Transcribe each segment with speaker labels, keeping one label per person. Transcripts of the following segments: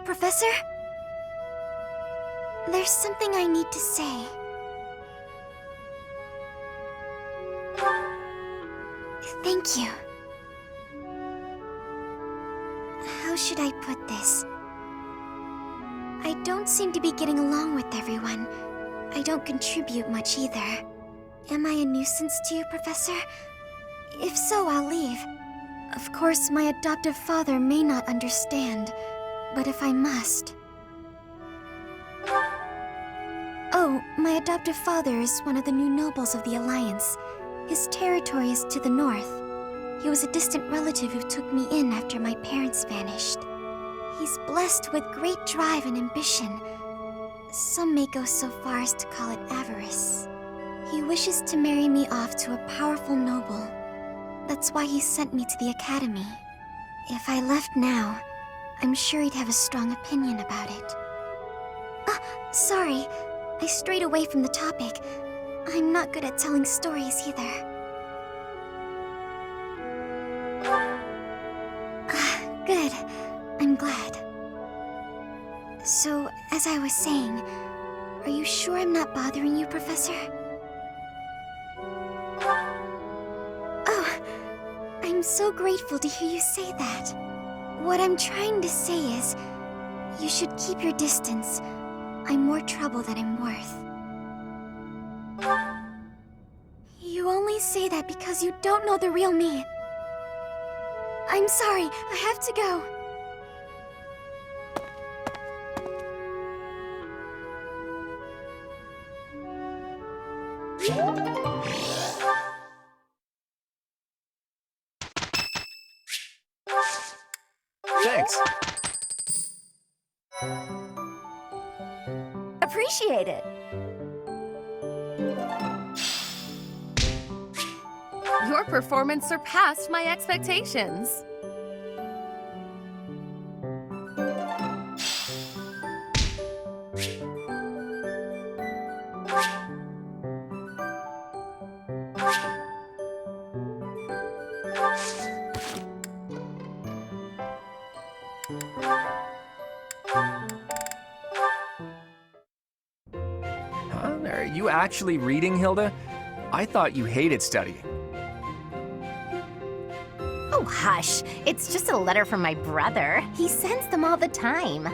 Speaker 1: Professor? There's something I need to say. Thank you. How should I put this? I don't seem to be getting along with everyone. I don't contribute much either. Am I a nuisance to you, Professor? If so, I'll leave. Of course, my adoptive father may not understand, but if I must... Oh, my adoptive father is one of the new nobles of the Alliance. His territory is to the north. He was a distant relative who took me in after my parents vanished. He's blessed with great drive and ambition. Some may go so far as to call it avarice. He wishes to marry me off to a powerful noble. That's why he sent me to the academy. If I left now, I'm sure he'd have a strong opinion about it. Sorry. I strayed away from the topic. I'm not good at telling stories either. Good. I'm glad. So, as I was saying, are you sure I'm not bothering you, Professor? Oh, I'm so grateful to hear you say that. What I'm trying to say is, you should keep your distance. I'm more trouble than I'm worth. You only say that because you don't know the real me. I'm sorry, I have to go.
Speaker 2: Thanks.
Speaker 3: Appreciate it.
Speaker 4: Your performance surpassed my expectations.
Speaker 2: Huh? Are you actually reading, Hilda? I thought you hated studying.
Speaker 3: Oh, hush. It's just a letter from my brother. He sends them all the time.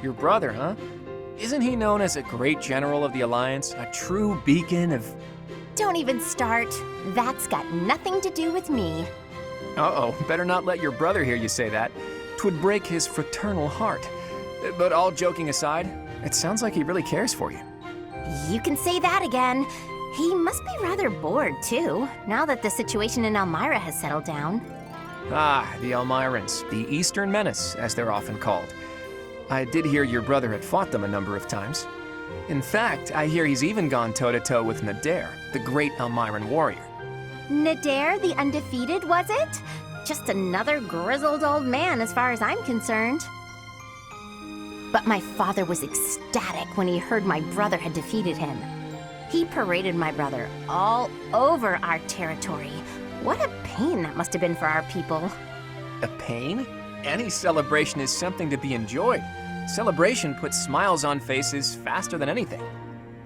Speaker 2: Your brother, huh? Isn't he known as a great general of the Alliance? A true beacon of...
Speaker 3: Don't even start. That's got nothing to do with me.
Speaker 2: Uh-oh, better not let your brother hear you say that. 'Twould break his fraternal heart. But all joking aside, it sounds like he really cares for you.
Speaker 3: You can say that again. He must be rather bored, too, now that the situation in Elmira has settled down.
Speaker 2: Ah, the Elmirans, the Eastern Menace, as they're often called. I did hear your brother had fought them a number of times. In fact, I hear he's even gone toe-to-toe with Nadir, the great Elmiran warrior.
Speaker 3: Nadir the Undefeated, was it? Just another grizzled old man as far as I'm concerned. But my father was ecstatic when he heard my brother had defeated him. He paraded my brother all over our territory. What a pain that must have been for our people.
Speaker 2: A pain? Any celebration is something to be enjoyed. Celebration puts smiles on faces faster than anything.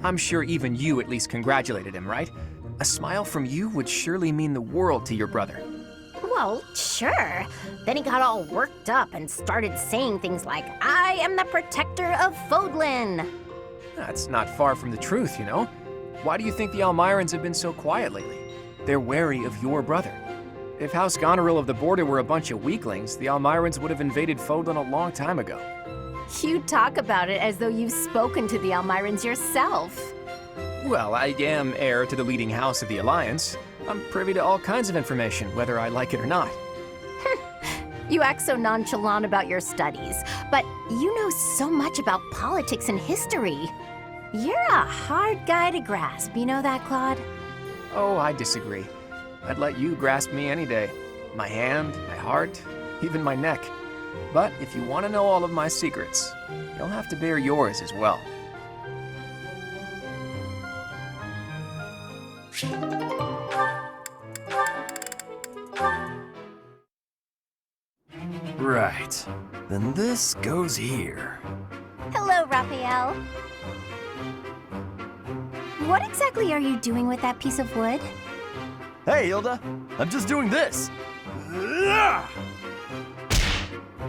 Speaker 2: I'm sure even you at least congratulated him, right? A smile from you would surely mean the world to your brother.
Speaker 3: Well, sure. Then he got all worked up and started saying things like, I am the protector of Fódlan.
Speaker 2: That's not far from the truth, you know? Why do you think the Elmirans have been so quiet lately? They're wary of your brother. If House Goneril of the Border were a bunch of weaklings, the Elmirans would have invaded Fódlan a long time ago.
Speaker 3: You talk about it as though you've spoken to the Elmirans yourself.
Speaker 2: Well, I am heir to the leading house of the Alliance. I'm privy to all kinds of information, whether I like it or not.
Speaker 3: You act so nonchalant about your studies, but you know so much about politics and history. You're a hard guy to grasp, you know that, Claude?
Speaker 2: Oh, I disagree. I'd let you grasp me any day. My hand, my heart, even my neck. But if you want to know all of my secrets, you'll have to bear yours as well.
Speaker 5: Right. Right. Then this goes here.
Speaker 3: Hello, Raphael. What exactly are you doing with that piece of wood?
Speaker 5: Hey, Hilda. I'm just doing this.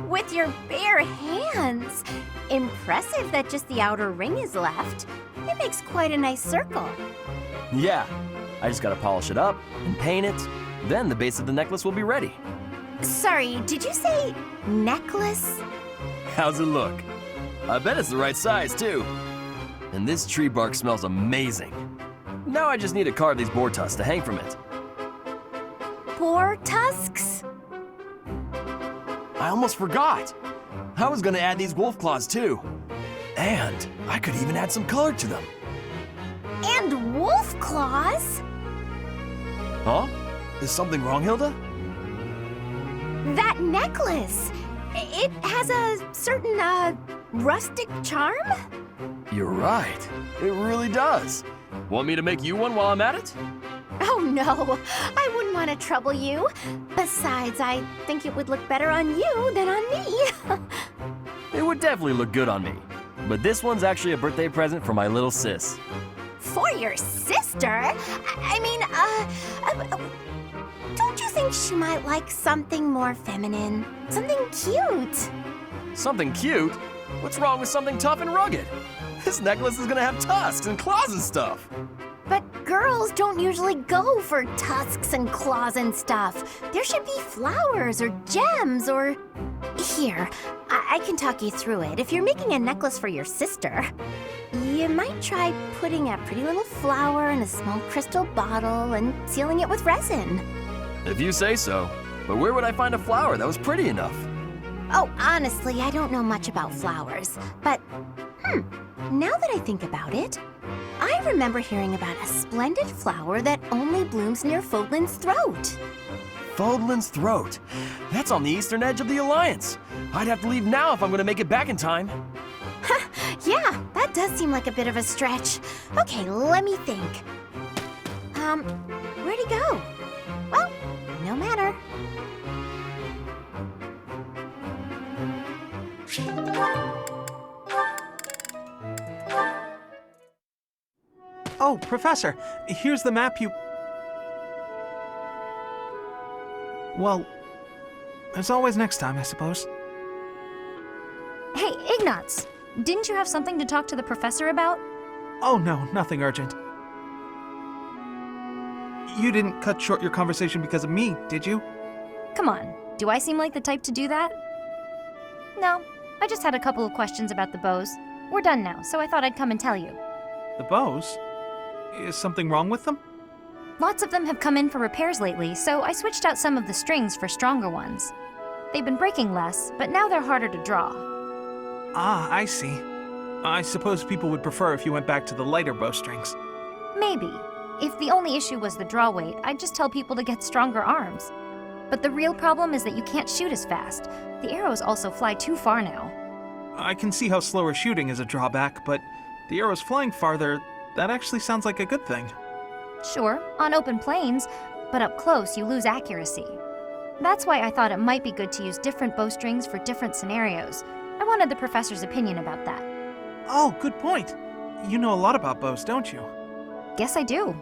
Speaker 3: With your bare hands. Impressive that just the outer ring is left. It makes quite a nice circle.
Speaker 5: Yeah. I just gotta polish it up and paint it. Then the base of the necklace will be ready.
Speaker 3: Sorry, did you say necklace?
Speaker 5: How's it look? I bet it's the right size, too. And this tree bark smells amazing. Now I just need to carve these boar tusks to hang from it.
Speaker 3: Boar tusks?
Speaker 5: I almost forgot. I was gonna add these wolf claws, too. And I could even add some color to them.
Speaker 3: And wolf claws?
Speaker 5: Huh? Is something wrong, Hilda?
Speaker 3: That necklace! It has a certain, rustic charm?
Speaker 5: You're right. It really does. Want me to make you one while I'm at it?
Speaker 3: Oh no, I wouldn't want to trouble you. Besides, I think it would look better on you than on me.
Speaker 5: It would definitely look good on me. But this one's actually a birthday present for my little sis.
Speaker 3: For your sister? Don't you think she might like something more feminine? Something cute?
Speaker 5: Something cute? What's wrong with something tough and rugged? This necklace is gonna have tusks and claws and stuff.
Speaker 3: But girls don't usually go for tusks and claws and stuff. There should be flowers or gems or... Here, I can talk you through it. If you're making a necklace for your sister, you might try putting a pretty little flower in a small crystal bottle and sealing it with resin.
Speaker 5: If you say so. But where would I find a flower that was pretty enough?
Speaker 3: Oh, honestly, I don't know much about flowers. But, now that I think about it, I remember hearing about a splendid flower that only blooms near Fódlan's throat.
Speaker 5: Fódlan's throat. That's on the eastern edge of the Alliance. I'd have to leave now if I'm gonna make it back in time.
Speaker 3: Yeah, that does seem like a bit of a stretch. Okay, let me think. Where'd he go? Well, no matter.
Speaker 6: Oh, Professor, here's the map you... Well, there's always next time, I suppose.
Speaker 7: Hey, Ignatz! Didn't you have something to talk to the professor about?
Speaker 6: Oh no, nothing urgent. You didn't cut short your conversation because of me, did you?
Speaker 7: Come on, do I seem like the type to do that? No, I just had a couple of questions about the bows. We're done now, so I thought I'd come and tell you.
Speaker 6: The bows? Is something wrong with them?
Speaker 7: Lots of them have come in for repairs lately, so I switched out some of the strings for stronger ones. They've been breaking less, but now they're harder to draw.
Speaker 6: Ah, I see. I suppose people would prefer if you went back to the lighter bowstrings.
Speaker 7: Maybe. If the only issue was the draw weight, I'd just tell people to get stronger arms. But the real problem is that you can't shoot as fast. The arrows also fly too far now.
Speaker 6: I can see how slower shooting is a drawback, but the arrows flying farther, that actually sounds like a good thing.
Speaker 7: Sure, on open plains, but up close you lose accuracy. That's why I thought it might be good to use different bowstrings for different scenarios. I wanted the professor's opinion about that.
Speaker 6: Oh, good point. You know a lot about bows, don't you?
Speaker 7: Guess I do.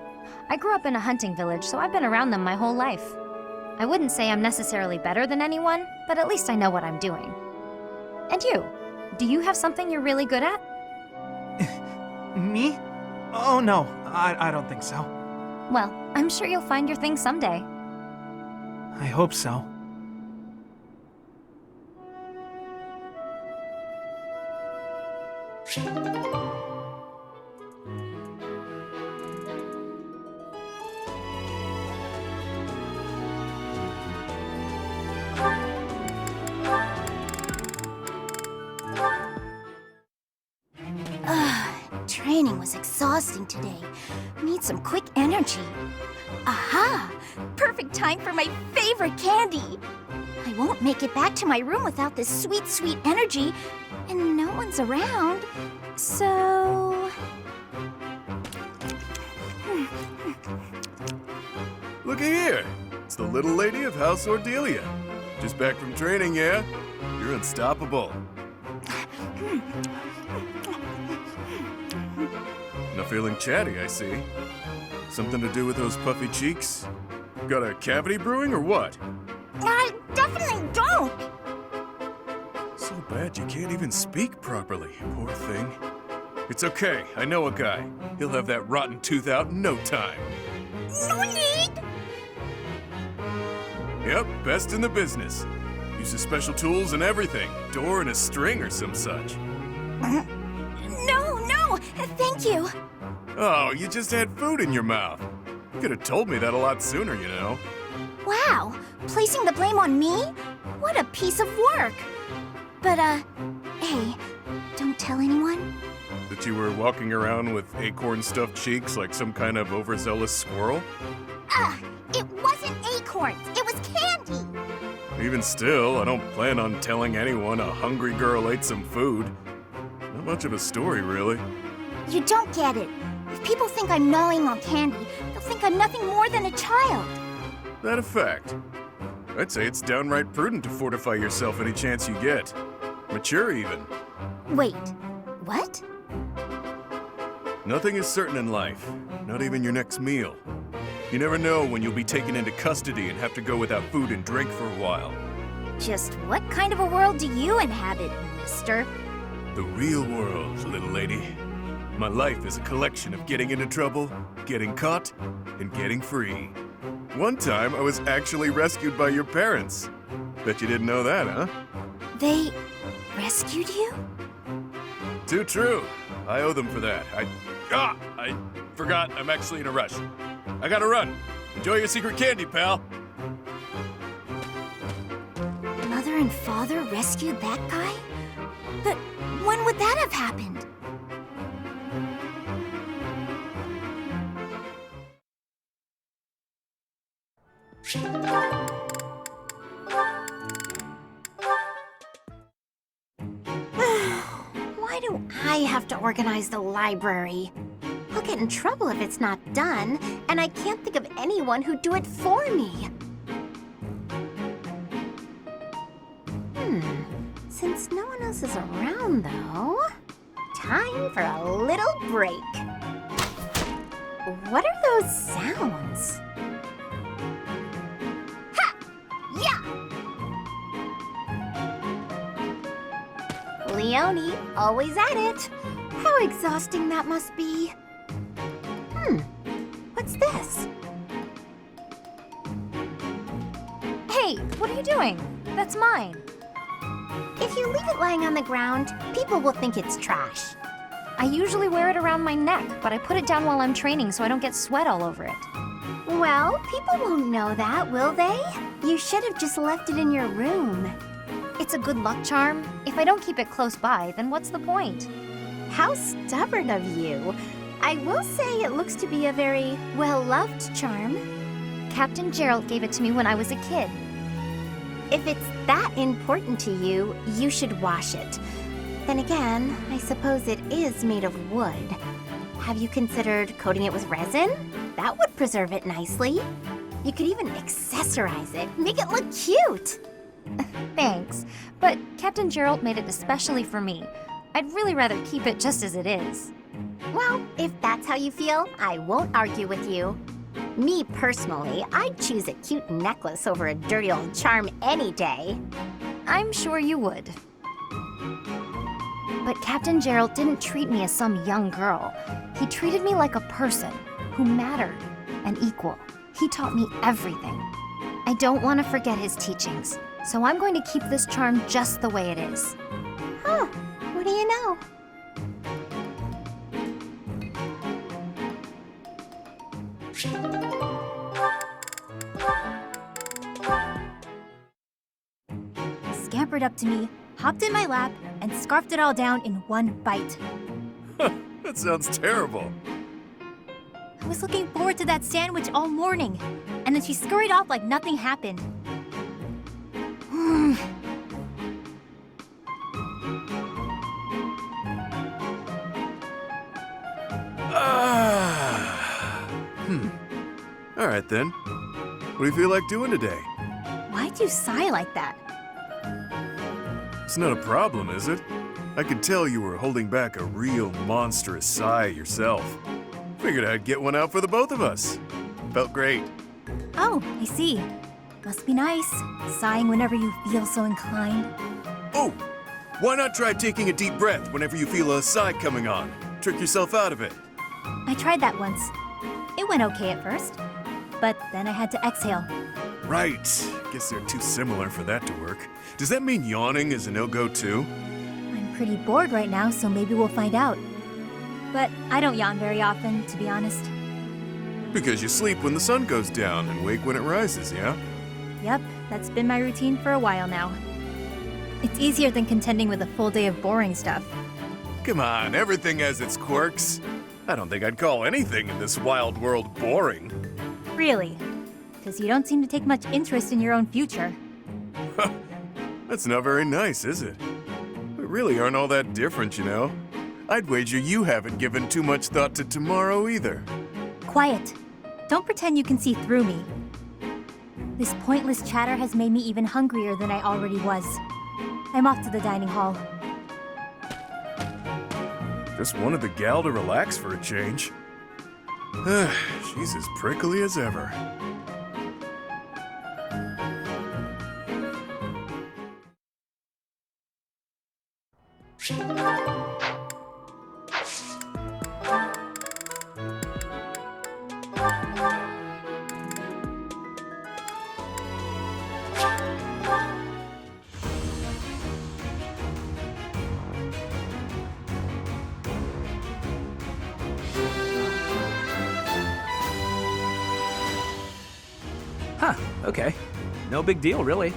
Speaker 7: I grew up in a hunting village, so I've been around them my whole life. I wouldn't say I'm necessarily better than anyone, but at least I know what I'm doing. And you? Do you have something you're really good at?
Speaker 6: Me? Oh no, I don't think so.
Speaker 7: Well, I'm sure you'll find your thing someday.
Speaker 6: I hope so.
Speaker 3: Training was exhausting today. Need some quick energy. Aha! Perfect time for my favorite candy! I won't make it back to my room without this sweet, sweet energy, and no one's around, so...
Speaker 8: Looky here. It's the little lady of House Ordelia. Just back from training, yeah? You're You're unstoppable. Not feeling chatty, I see. Something to do with those puffy cheeks? Got a cavity brewing or what?
Speaker 1: I definitely don't!
Speaker 8: So bad you can't even speak properly, poor thing. It's okay, I know a guy. He'll have that rotten tooth out in no time.
Speaker 1: No need!
Speaker 8: Yep, best in the business. Uses special tools and everything. Door and a string or some such.
Speaker 1: No, thank you.
Speaker 8: Oh, you just had food in your mouth. You could have told me that a lot sooner, you know.
Speaker 1: Wow, placing the blame on me? What a piece of work. But, hey, don't tell anyone.
Speaker 8: That you were walking around with acorn-stuffed cheeks like some kind of overzealous squirrel?
Speaker 1: It wasn't acorns, it was candy.
Speaker 8: Even still, I don't plan on telling anyone a hungry girl ate some food. Not much of a story, really.
Speaker 1: You don't get it. If people think I'm gnawing on candy, they'll think I'm nothing more than a child.
Speaker 8: That a fact? I'd say it's downright prudent to fortify yourself any chance you get. Mature, even.
Speaker 1: Wait, what?
Speaker 8: Nothing is certain in life, not even your next meal. You never know when you'll be taken into custody and have to go without food and drink for a while.
Speaker 1: Just what kind of a world do you inhabit, mister?
Speaker 8: The real world, little lady. My life is a collection of getting into trouble, getting caught, and getting free. One time, I was actually rescued by your parents. Bet you didn't know that, huh?
Speaker 1: They rescued you?
Speaker 8: Too true. I owe them for that. I forgot I'm actually in a rush. I gotta run. Enjoy your secret candy, pal.
Speaker 1: Mother and father rescued that guy? But when would that have happened?
Speaker 3: Why do I have to organize the library? I'll get in trouble if it's not done, and I can't think of anyone who'd do it for me. Since no one else is around, though, time for a little break. What are those sounds?
Speaker 1: Ha! Yeah!
Speaker 3: Leonie, always at it. How exhausting that must be. What's this?
Speaker 7: Hey, what are you doing? That's mine.
Speaker 3: If you leave it lying on the ground, people will think it's trash.
Speaker 7: I usually wear it around my neck, but I put it down while I'm training so I don't get sweat all over it.
Speaker 3: Well, people won't know that, will they? You should have just left it in your room.
Speaker 7: It's a good luck charm. If I don't keep it close by, then what's the point?
Speaker 3: How stubborn of you. I will say it looks to be a very well-loved charm.
Speaker 7: Captain Gerald gave it to me when I was a kid.
Speaker 3: If it's that important to you, you should wash it. Then again, I suppose it is made of wood. Have you considered coating it with resin? That would preserve it nicely. You could even accessorize it, make it look cute.
Speaker 7: Thanks, but Captain Gerald made it especially for me. I'd really rather keep it just as it is.
Speaker 3: Well, if that's how you feel, I won't argue with you. Me personally, I'd choose a cute necklace over a dirty old charm any day.
Speaker 7: I'm sure you would. But Captain Gerald didn't treat me as some young girl. He treated me like a person who mattered and equal. He taught me everything. I don't want to forget his teachings, so I'm going to keep this charm just the way it is.
Speaker 3: Huh, what do you know?
Speaker 9: Scampered up to me, hopped in my lap, and scarfed it all down in one bite.
Speaker 8: That sounds terrible.
Speaker 9: I was looking forward to that sandwich all morning, and then she scurried off like nothing happened.
Speaker 8: All right then. What do you feel like doing today?
Speaker 9: Why'd you sigh like that?
Speaker 8: It's not a problem, is it? I could tell you were holding back a real monstrous sigh yourself. Figured I'd get one out for the both of us. Felt great.
Speaker 9: Oh, I see. Must be nice, sighing whenever you feel so inclined.
Speaker 8: Oh, why not try taking a deep breath whenever you feel a sigh coming on? Trick yourself out of it.
Speaker 9: I tried that once. It went okay at first, but then I had to exhale.
Speaker 8: Right. Guess they're too similar for that to work. Does that mean yawning is a no-go too?
Speaker 9: I'm pretty bored right now, so maybe we'll find out. But I don't yawn very often, to be honest.
Speaker 8: Because you sleep when the sun goes down and wake when it rises, yeah?
Speaker 9: Yep, that's been my routine for a while now. It's easier than contending with a full day of boring stuff.
Speaker 8: Come on, everything has its quirks. I don't think I'd call anything in this wild world boring.
Speaker 9: Really? Because you don't seem to take much interest in your own future.
Speaker 8: That's not very nice, is it? We really aren't all that different, you know. I'd wager you haven't given too much thought to tomorrow either.
Speaker 9: Quiet. Don't pretend you can see through me. This pointless chatter has made me even hungrier than I already was. I'm off to the dining hall.
Speaker 8: Just wanted the gal to relax for a change. She's as prickly as ever.
Speaker 2: Huh, okay. No big deal, really.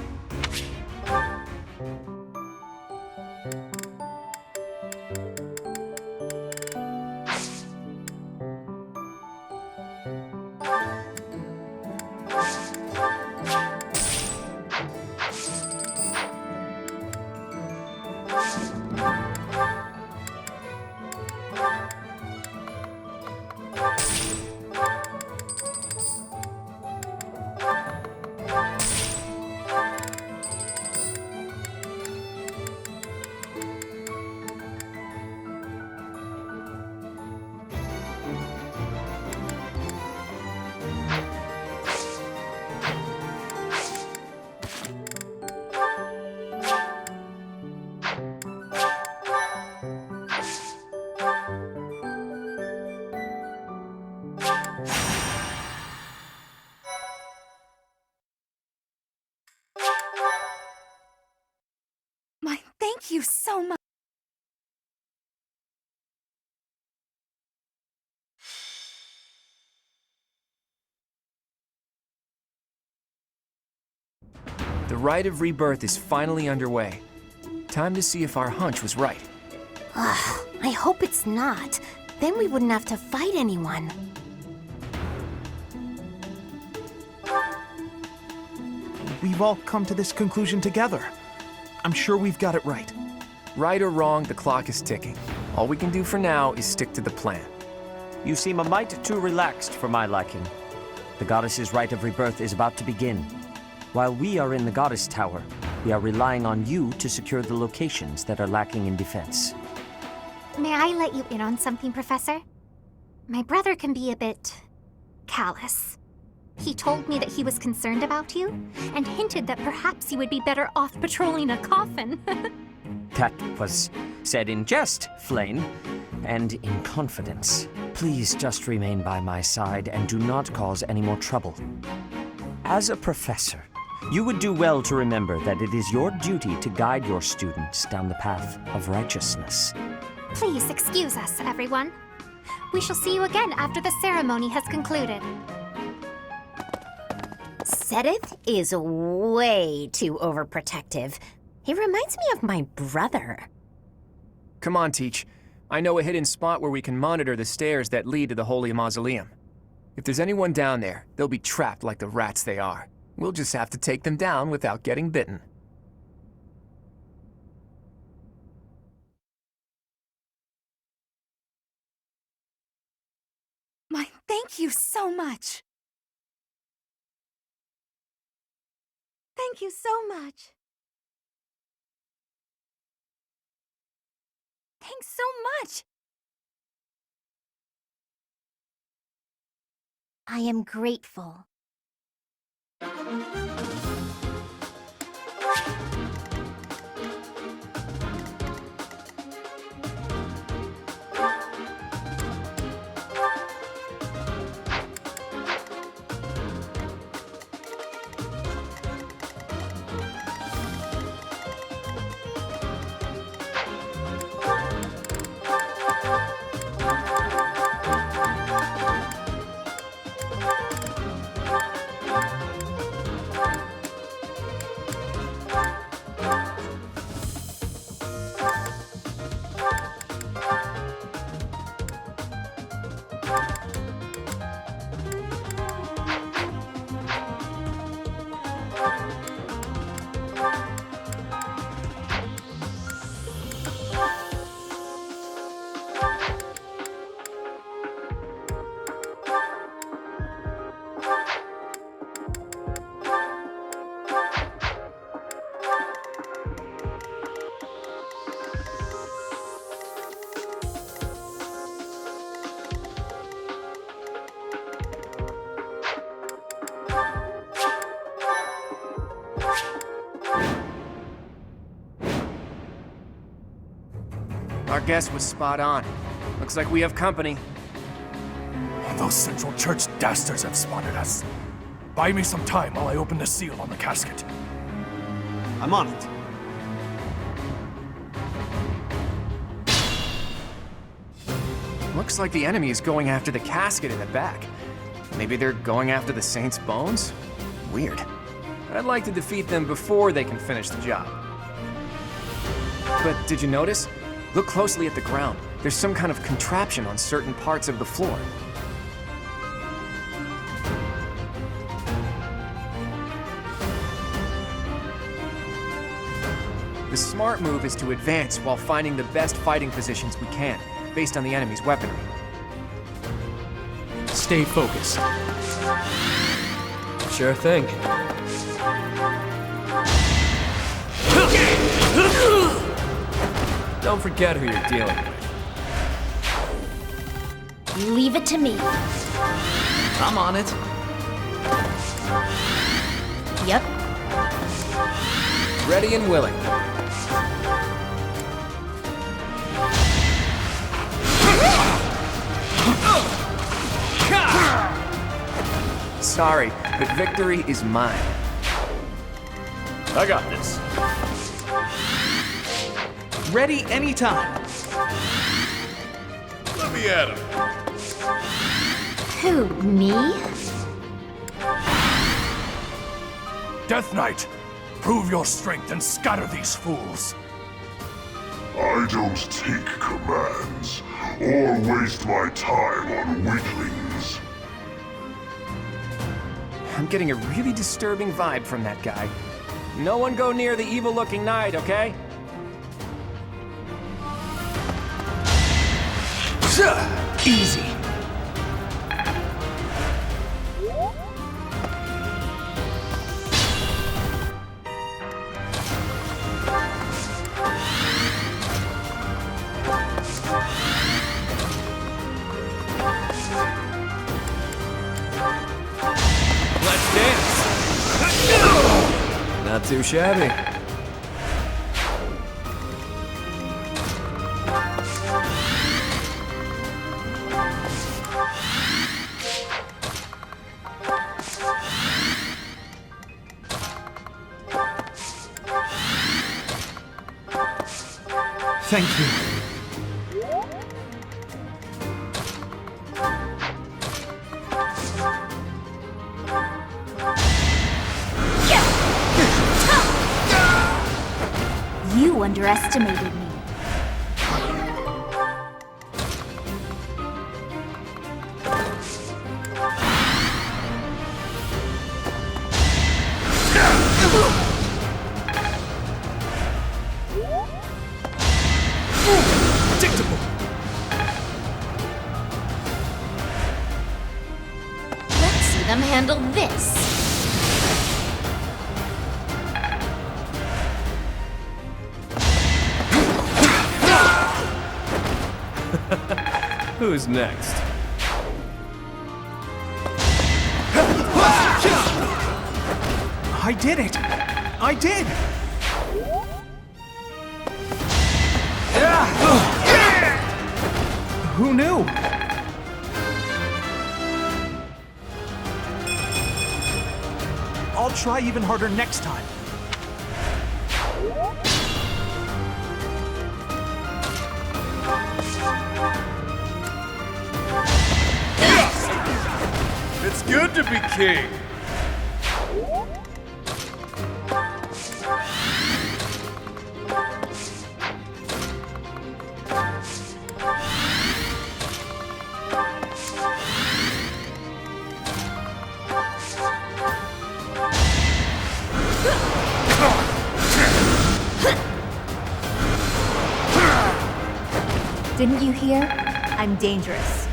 Speaker 1: Thank you so much.
Speaker 2: The rite of rebirth is finally underway. Time to see if our hunch was right.
Speaker 3: Ugh, I hope it's not. Then we wouldn't have to fight anyone.
Speaker 6: We've all come to this conclusion together. I'm sure we've got it right.
Speaker 2: Right or wrong, the clock is ticking. All we can do for now is stick to the plan.
Speaker 10: You seem a mite too relaxed for my liking. The goddess's rite of rebirth is about to begin. While we are in the goddess tower, we are relying on you to secure the locations that are lacking in defense.
Speaker 1: May I let you in on something, Professor? My brother can be a bit callous. He told me that he was concerned about you, and hinted that perhaps you would be better off patrolling a coffin.
Speaker 10: That was said in jest, Flane, and in confidence. Please just remain by my side and do not cause any more trouble. As a professor, you would do well to remember that it is your duty to guide your students down the path of righteousness.
Speaker 1: Please excuse us, everyone. We shall see you again after the ceremony has concluded.
Speaker 3: Sethith is way too overprotective. He reminds me of my brother.
Speaker 2: Come on, Teach. I know a hidden spot where we can monitor the stairs that lead to the Holy Mausoleum. If there's anyone down there, they'll be trapped like the rats they are. We'll just have to take them down without getting bitten.
Speaker 1: Thank you so much. Thank you so much.
Speaker 9: Thanks so much! I am grateful.
Speaker 2: Our guess was spot on. Looks like we have company.
Speaker 11: Those Central Church dastards have spotted us. Buy me some time while I open the seal on the casket.
Speaker 6: I'm on it.
Speaker 2: Looks like the enemy is going after the casket in the back. Maybe they're going after the Saint's bones? Weird. But I'd like to defeat them before they can finish the job. But did you notice? Look closely at the ground. There's some kind of contraption on certain parts of the floor. The smart move is to advance while finding the best fighting positions we can, based on the enemy's weaponry.
Speaker 12: Stay focused. Sure thing. Don't forget who you're dealing with.
Speaker 9: Leave it to me.
Speaker 12: I'm on it.
Speaker 9: Yep.
Speaker 2: Ready and willing. Sorry, but victory is mine.
Speaker 11: I got this.
Speaker 6: Ready anytime.
Speaker 8: Let me at him.
Speaker 3: Who, me?
Speaker 11: Death Knight, prove your strength and scatter these fools.
Speaker 13: I don't take commands or waste my time on weaklings.
Speaker 2: I'm getting a really disturbing vibe from that guy. No one go near the evil-looking knight, okay?
Speaker 12: Easy.
Speaker 2: Let's dance!
Speaker 12: Not too shabby.
Speaker 6: Thank you.
Speaker 9: You underestimated me.
Speaker 11: Predictable.
Speaker 3: Let's see them handle this.
Speaker 11: Who's next?
Speaker 6: I did it! I did! Who knew? I'll try even harder next time.
Speaker 8: It's good to be king.
Speaker 9: Didn't you hear? I'm dangerous.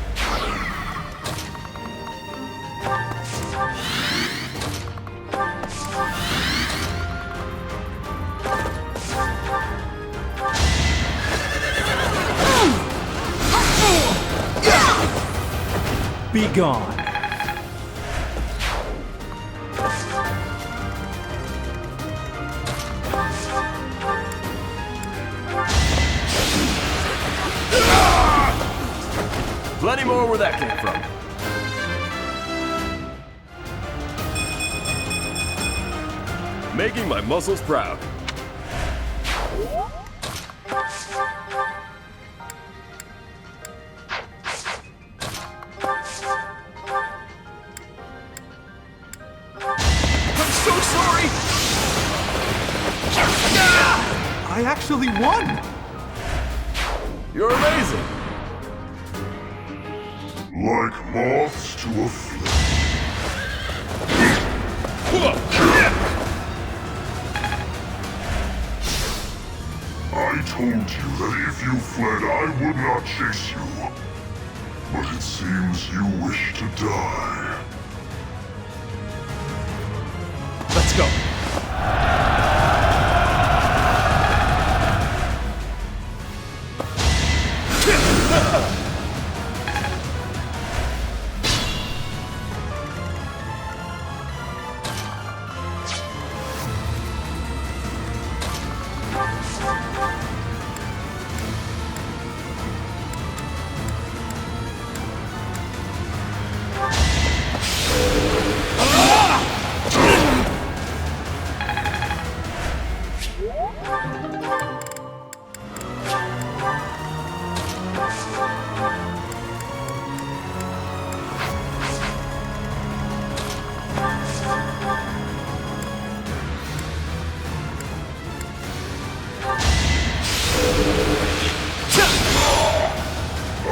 Speaker 6: Be gone.
Speaker 5: Plenty more where that came from. Making my muscles proud.
Speaker 6: I'm so sorry! I actually won!
Speaker 5: You're amazing.
Speaker 13: Like moths to a flame. I told you that if you fled, I would not chase you. But it seems you wish to die.
Speaker 11: Let's go.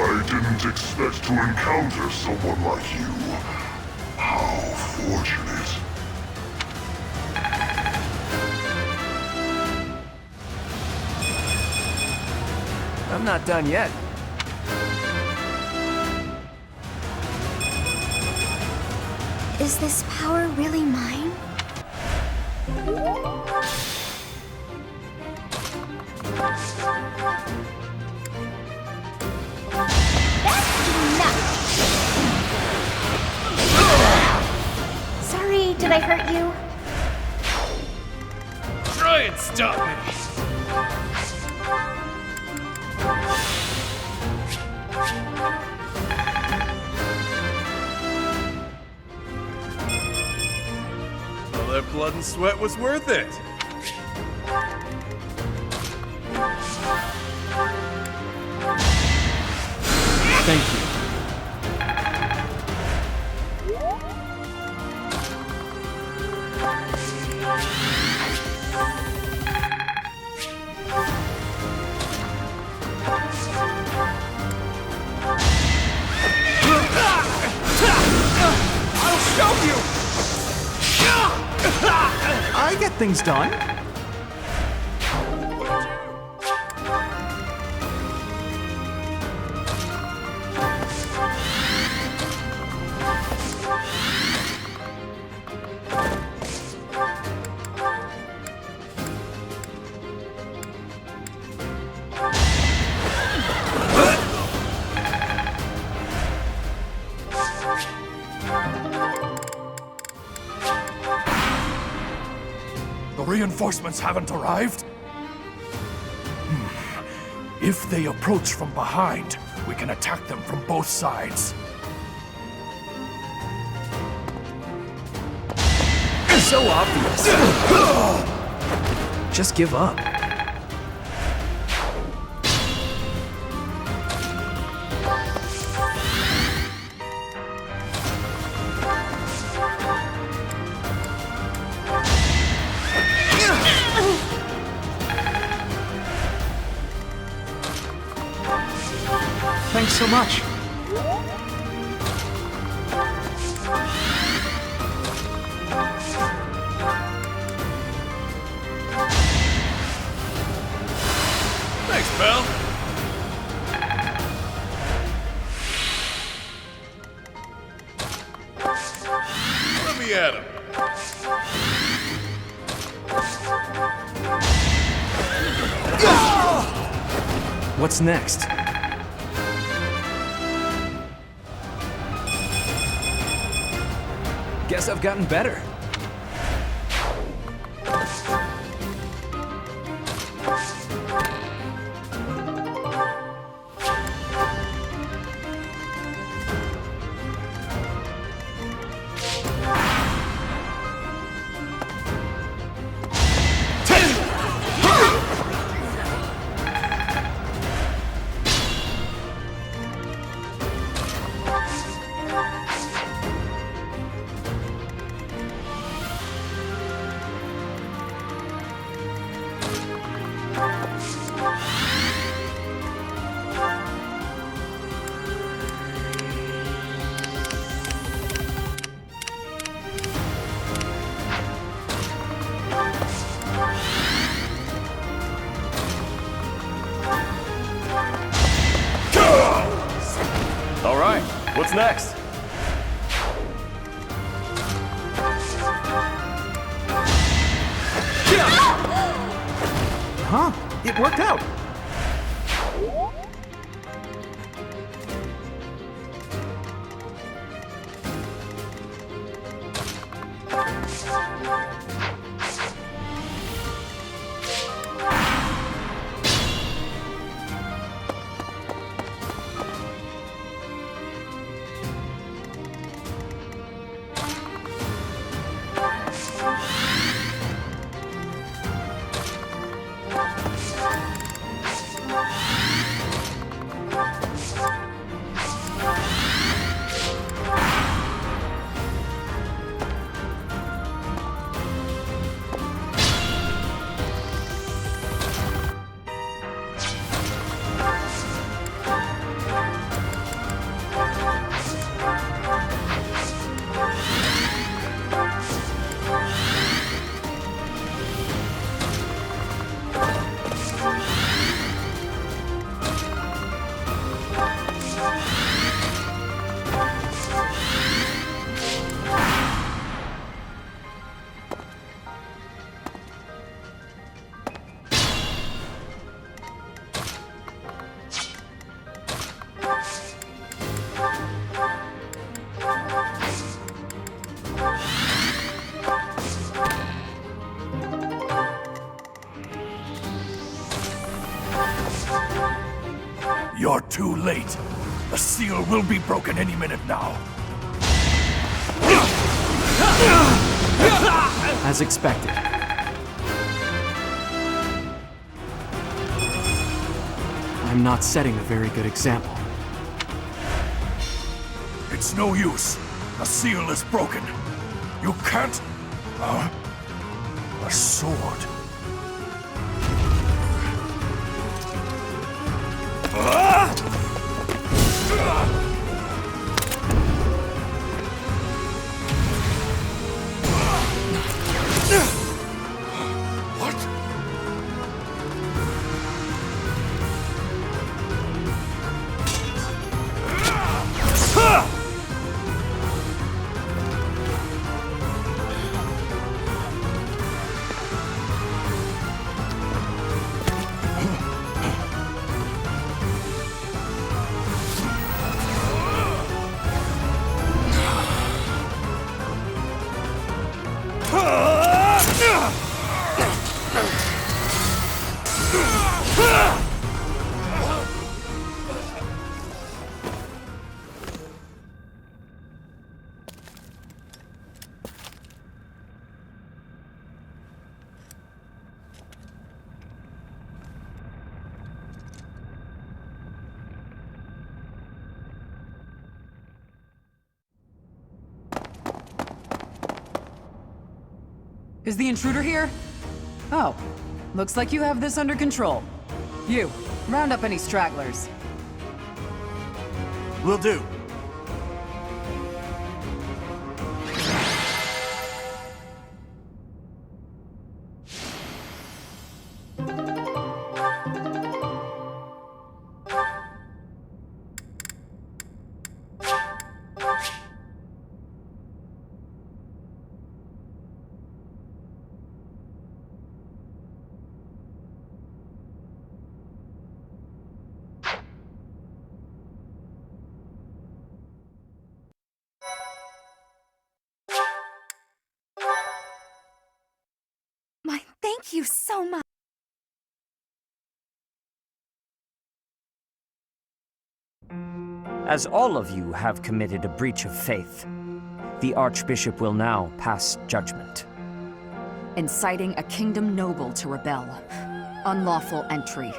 Speaker 13: I didn't expect to encounter someone like you. How fortunate.
Speaker 2: I'm not done yet.
Speaker 1: Is this power really mine?
Speaker 3: Sorry, did I hurt you?
Speaker 11: Try and stop me.
Speaker 8: All that blood and sweat was worth it.
Speaker 6: Thank you.
Speaker 2: I'll show you!
Speaker 6: I get things done.
Speaker 11: reinforcements haven't arrived? If they approach from behind, we can attack them from both sides.
Speaker 12: So obvious. Just give up.
Speaker 6: Thanks so much.
Speaker 8: Thanks, pal. Let me at him.
Speaker 12: What's next?
Speaker 2: Guess I've gotten better.
Speaker 5: All right, what's next?
Speaker 6: Huh? It worked out.
Speaker 11: You're too late. The seal will be broken any minute now.
Speaker 12: As expected. I'm not setting a very good example.
Speaker 11: It's no use. The seal is broken. You can't... A sword.
Speaker 14: Is the intruder here? Oh, looks like you have this under control. You, round up any stragglers.
Speaker 11: Will do.
Speaker 9: Thank you so much.
Speaker 10: As all of you have committed a breach of faith, the Archbishop will now pass judgment.
Speaker 14: Inciting a kingdom noble to rebel. Unlawful entry.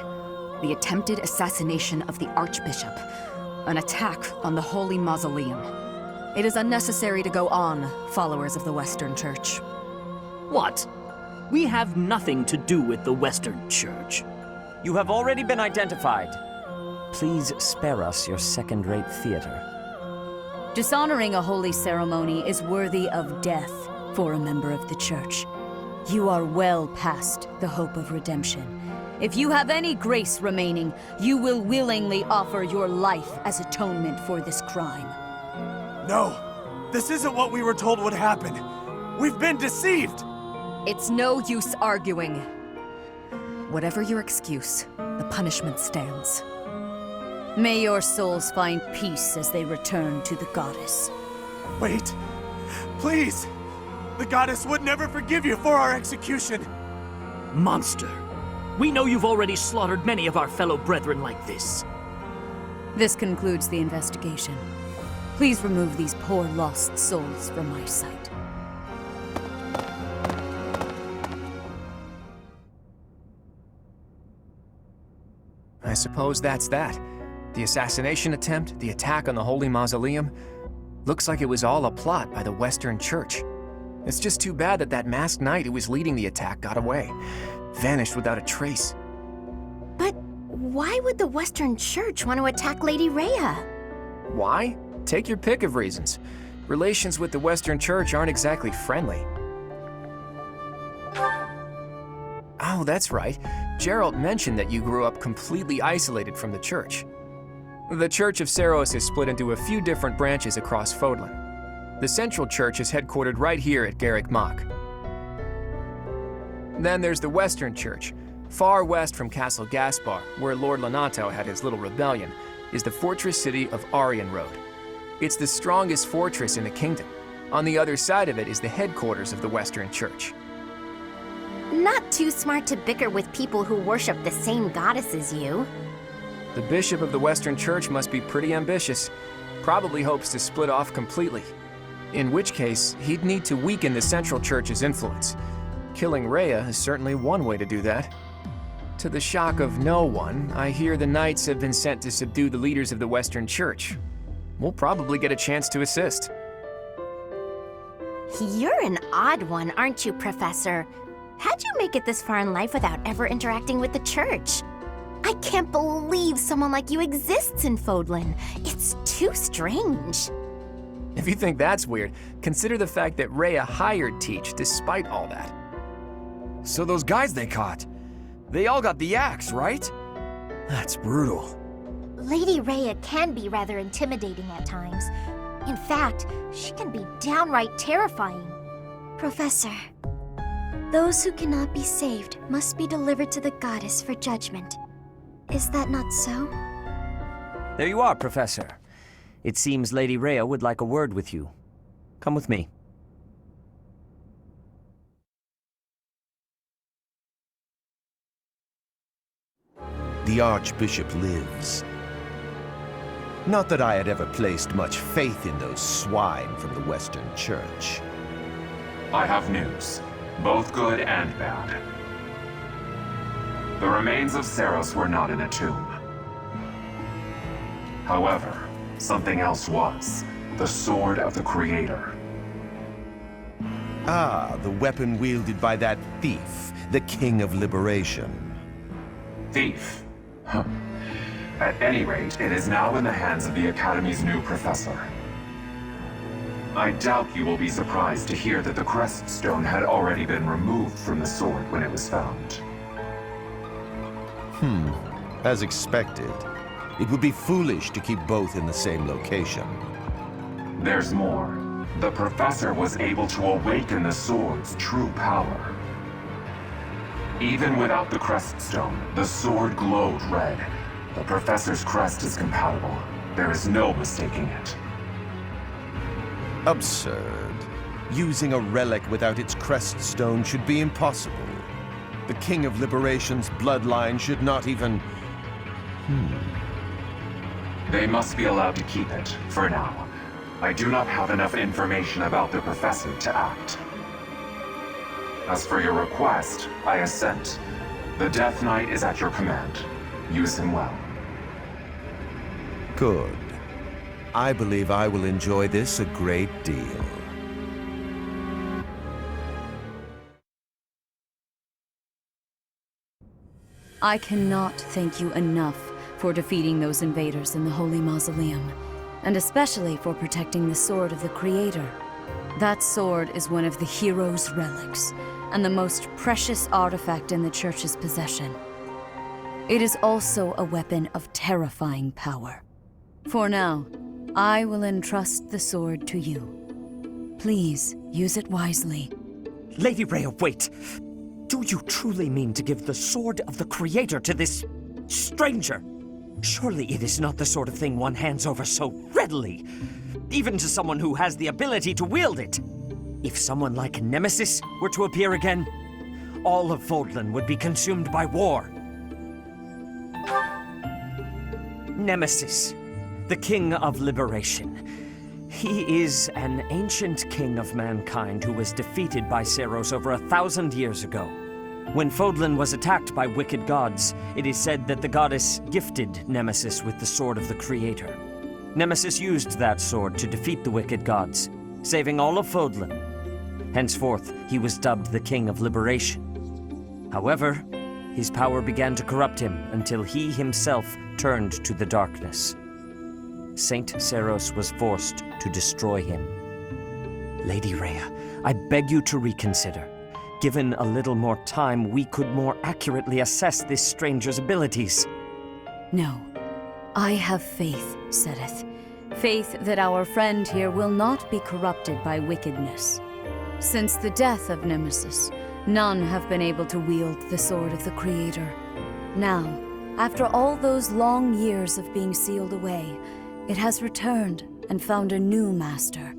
Speaker 14: The attempted assassination of the Archbishop. An attack on the Holy Mausoleum. It is unnecessary to go on, followers of the Western Church.
Speaker 15: What? We have nothing to do with the Western Church.
Speaker 10: You have already been identified. Please spare us your second-rate theater.
Speaker 9: Dishonoring a holy ceremony is worthy of death for a member of the Church. You are well past the hope of redemption. If you have any grace remaining, you will willingly offer your life as atonement for this crime.
Speaker 11: No! This isn't what we were told would happen! We've been deceived!
Speaker 14: It's no use arguing. Whatever your excuse, the punishment stands.
Speaker 9: May your souls find peace as they return to the goddess.
Speaker 11: Wait! Please! The goddess would never forgive you for our execution!
Speaker 15: Monster! We know you've already slaughtered many of our fellow brethren like this.
Speaker 9: This concludes the investigation. Please remove these poor lost souls from my sight.
Speaker 2: I suppose that's that. The assassination attempt, the attack on the Holy Mausoleum. Looks like it was all a plot by the Western Church. It's just too bad that masked knight who was leading the attack got away. Vanished without a trace.
Speaker 3: But why would the Western Church want to attack Lady Rhea?
Speaker 2: Why? Take your pick of reasons. Relations with the Western Church aren't exactly friendly. Oh, that's right. Geralt mentioned that you grew up completely isolated from the church. The Church of Seiros is split into a few different branches across Fódlan. The central church is headquartered right here at Garreg Mach. Then there's the Western Church. Far west from Castle Gaspar, where Lord Lonato had his little rebellion, is the fortress city of Arianrode. It's the strongest fortress in the kingdom. On the other side of it is the headquarters of the Western Church.
Speaker 3: Not too smart to bicker with people who worship the same goddess as you.
Speaker 2: The bishop of the Western Church must be pretty ambitious. Probably hopes to split off completely. In which case, he'd need to weaken the Central Church's influence. Killing Rhea is certainly one way to do that. To the shock of no one, I hear the knights have been sent to subdue the leaders of the Western Church. We'll probably get a chance to assist.
Speaker 3: You're an odd one, aren't you, Professor? How'd you make it this far in life without ever interacting with the church? I can't believe someone like you exists in Fódlan. It's too strange.
Speaker 2: If you think that's weird, consider the fact that Rhea hired Teach despite all that.
Speaker 5: So those guys they caught, they all got the axe, right? That's brutal.
Speaker 1: Lady Rhea can be rather intimidating at times. In fact, she can be downright terrifying. Professor, those who cannot be saved must be delivered to the goddess for judgment. Is that not so?
Speaker 10: There you are, Professor. It seems Lady Rhea would like a word with you. Come with me.
Speaker 16: The Archbishop lives. Not that I had ever placed much faith in those swine from the Western Church.
Speaker 17: I have news, both good and bad. The remains of Seiros were not in a tomb. However, something else was. The Sword of the Creator.
Speaker 16: Ah, the weapon wielded by that thief, the King of Liberation.
Speaker 17: Thief? Huh. At any rate, it is now in the hands of the Academy's new professor. I doubt you will be surprised to hear that the crest stone had already been removed from the sword when it was found.
Speaker 16: As expected. It would be foolish to keep both in the same location.
Speaker 17: There's more. The professor was able to awaken the sword's true power. Even without the crest stone, the sword glowed red. The professor's crest is compatible. There is no mistaking it.
Speaker 16: Absurd. Using a relic without its crest stone should be impossible. The King of Liberation's bloodline should not even...
Speaker 17: They must be allowed to keep it, for now. I do not have enough information about the professor to act. As for your request, I assent. The Death Knight is at your command. Use him well.
Speaker 16: Good. I believe I will enjoy this a great deal.
Speaker 9: I cannot thank you enough for defeating those invaders in the Holy Mausoleum, and especially for protecting the Sword of the Creator. That sword is one of the hero's relics, and the most precious artifact in the Church's possession. It is also a weapon of terrifying power. For now, I will entrust the sword to you. Please, use it wisely.
Speaker 10: Lady Rhea, wait! Do you truly mean to give the Sword of the Creator to this stranger? Surely it is not the sort of thing one hands over so readily, even to someone who has the ability to wield it. If someone like Nemesis were to appear again, all of Fódlan would be consumed by war. Nemesis, the King of Liberation. He is an ancient king of mankind who was defeated by Seiros over 1,000 years ago. When Fódlan was attacked by wicked gods, it is said that the goddess gifted Nemesis with the Sword of the Creator. Nemesis used that sword to defeat the wicked gods, saving all of Fódlan. Henceforth, he was dubbed the King of Liberation. However, his power began to corrupt him until he himself turned to the darkness. Saint Seiros was forced to destroy him. Lady Rhea, I beg you to reconsider. Given a little more time, we could more accurately assess this stranger's abilities.
Speaker 9: No. I have faith, Seteth. Faith that our friend here will not be corrupted by wickedness. Since the death of Nemesis, none have been able to wield the Sword of the Creator. Now, after all those long years of being sealed away, it has returned and found a new master.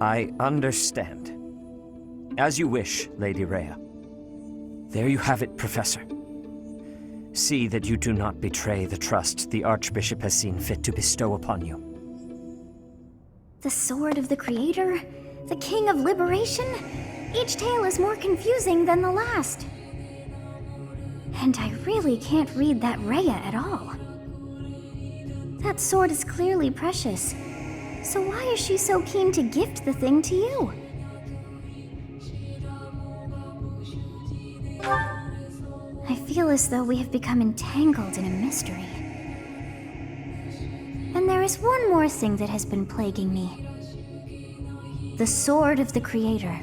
Speaker 10: I understand. As you wish, Lady Rhea. There you have it, Professor. See that you do not betray the trust the Archbishop has seen fit to bestow upon you.
Speaker 1: The Sword of the Creator? The King of Liberation? Each tale is more confusing than the last. And I really can't read that Rhea at all. That sword is clearly precious. So why is she so keen to gift the thing to you? I feel as though we have become entangled in a mystery. And there is one more thing that has been plaguing me. The Sword of the Creator.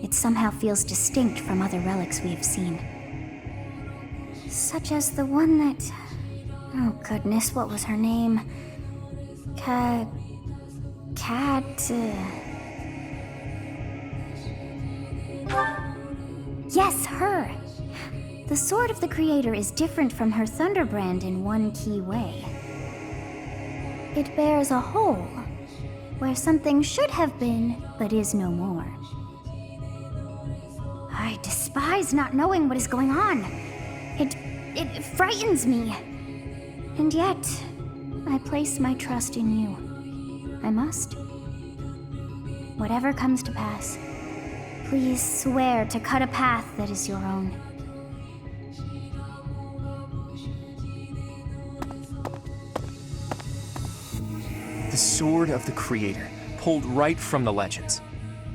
Speaker 1: It somehow feels distinct from other relics we have seen. Such as the one that... Oh goodness, what was her name? Yes, her! The Sword of the Creator is different from her Thunderbrand in one key way. It bears a hole, where something should have been, but is no more. I despise not knowing what is going on. It frightens me. And yet, I place my trust in you. I must. Whatever comes to pass, please swear to cut a path that is your own.
Speaker 2: The Sword of the Creator, pulled right from the legends.